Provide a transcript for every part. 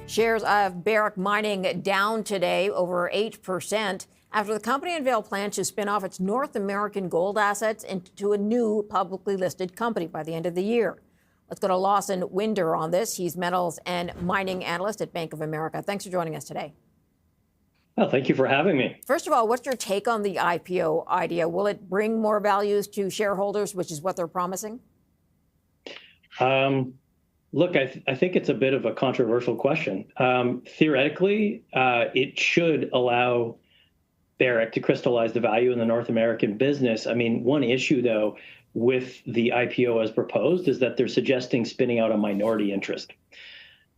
Shares of Barrick mining down today over 8% after the company unveiled plans to spin off its North American gold assets into a new publicly listed company by the end of the year. Let's go to Lawson Winder on this. He's metals and mining analyst at Bank of America. Thanks for joining us today. Well, thank you for having me. First of all, what's your take on the IPO idea? Will it bring more values to shareholders, which is what they're promising? Look, I think it's a bit of a controversial question. Theoretically, it should allow Barrick to crystallize the value in the North American business. I mean, one issue, though, with the IPO as proposed is that they're suggesting spinning out a minority interest.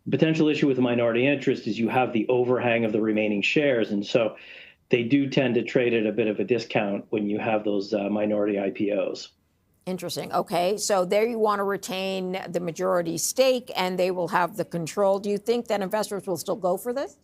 The potential issue with a minority interest is you have the overhang of the remaining shares. And so they do tend to trade at a bit of a discount when you have those minority IPOs. Interesting. Okay, so there you want to retain the majority stake and they will have the control. Do you think that investors will still go for this?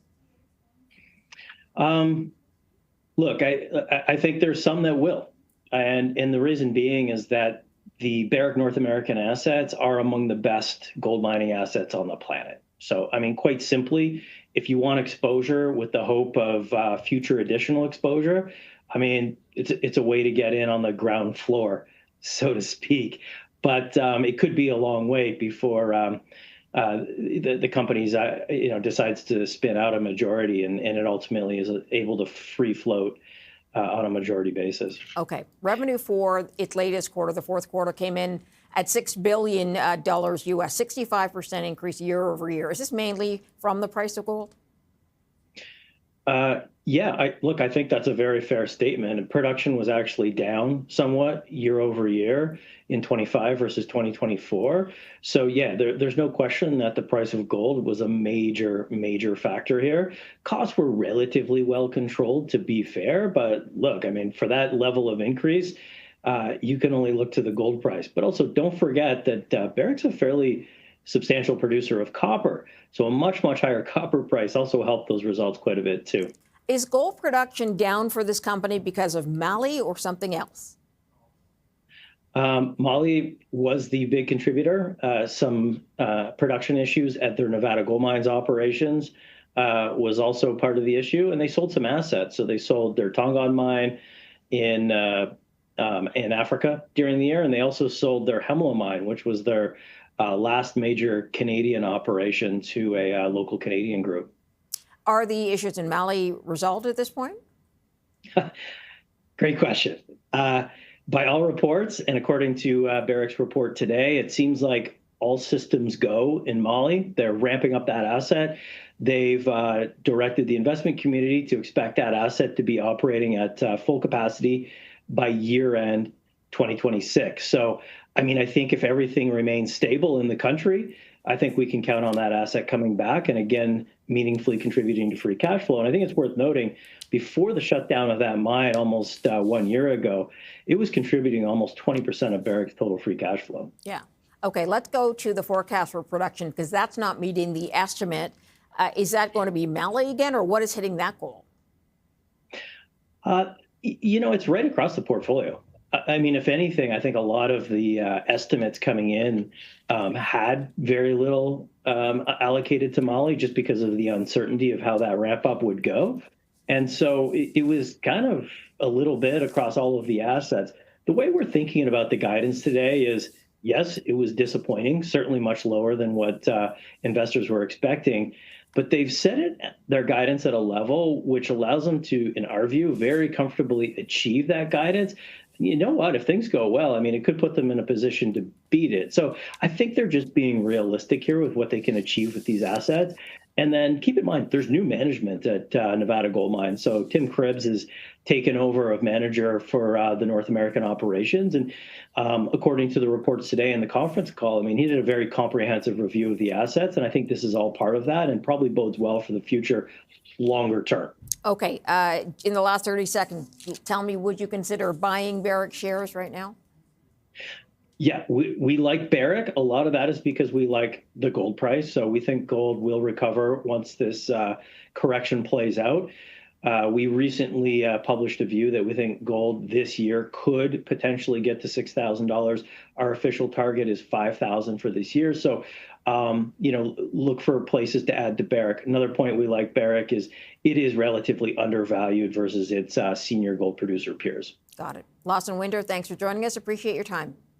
Look, I think there's some that will. And the reason being is that the Barrick North American assets are among the best gold mining assets on the planet. So, I mean, quite simply, if you want exposure with the hope of future additional exposure, I mean, it's a way to get in on the ground floor, so to speak. But it could be a long wait before the company decides to spin out a majority and it ultimately is able to free float on a majority basis. Okay. Revenue for its latest quarter, the fourth quarter, came in at $6 billion US, 65% increase year over year. Is this mainly from the price of gold? Yeah, I think that's a very fair statement. And production was actually down somewhat year over year in 25 versus 2024. So yeah, there's no question that the price of gold was a major factor here. Costs were relatively well controlled, to be fair. But look, I mean, for that level of increase, you can only look to the gold price. But also don't forget that Barrick's a fairly substantial producer of copper. So a much higher copper price also helped those results quite a bit too. Is gold production down for this company because of Mali or something else? Mali was the big contributor. Some production issues at their Nevada Gold Mines operations was also part of the issue, and they sold some assets. So they sold their Tongon mine in Africa during the year, and they also sold their Hemlo mine, which was their last major Canadian operation, to a local Canadian group. Are the issues in Mali resolved at this point? Great question. By all reports, and according to Barrick's report today, it seems like all systems go in Mali. They're ramping up that asset. They've directed the investment community to expect that asset to be operating at full capacity by year-end 2026. So, I mean, I think if everything remains stable in the country, I think we can count on that asset coming back and again, meaningfully contributing to free cash flow. And I think it's worth noting, before the shutdown of that mine almost 1 year ago, it was contributing almost 20% of Barrick's total free cash flow. Yeah. Okay, let's go to the forecast for production, because that's not meeting the estimate. Is that going to be Mali again, or what is hitting that goal? It's right across the portfolio. I mean, if anything, I think a lot of the estimates coming in had very little allocated to Mali just because of the uncertainty of how that ramp up would go. And so it was kind of a little bit across all of the assets. The way we're thinking about the guidance today is, yes, it was disappointing, certainly much lower than what investors were expecting. But they've set their guidance at a level which allows them to, in our view, very comfortably achieve that guidance. You know what? If things go well, I mean, it could put them in a position to beat it. So I think they're just being realistic here with what they can achieve with these assets. And then keep in mind, there's new management at Nevada Gold Mines. So Tim Krebs has taken over as manager for the North American operations. And according to the reports today in the conference call, I mean, he did a very comprehensive review of the assets. And I think this is all part of that and probably bodes well for the future longer term. Okay. In the last 30 seconds, tell me, would you consider buying Barrick shares right now? Yeah, we like Barrick. A lot of that is because we like the gold price. So we think gold will recover once this correction plays out. We recently published a view that we think gold this year could potentially get to $6,000. Our official target is $5,000 for this year. So, look for places to add to Barrick. Another point we like Barrick is it is relatively undervalued versus its senior gold producer peers. Got it. Lawson Winder, thanks for joining us. Appreciate your time.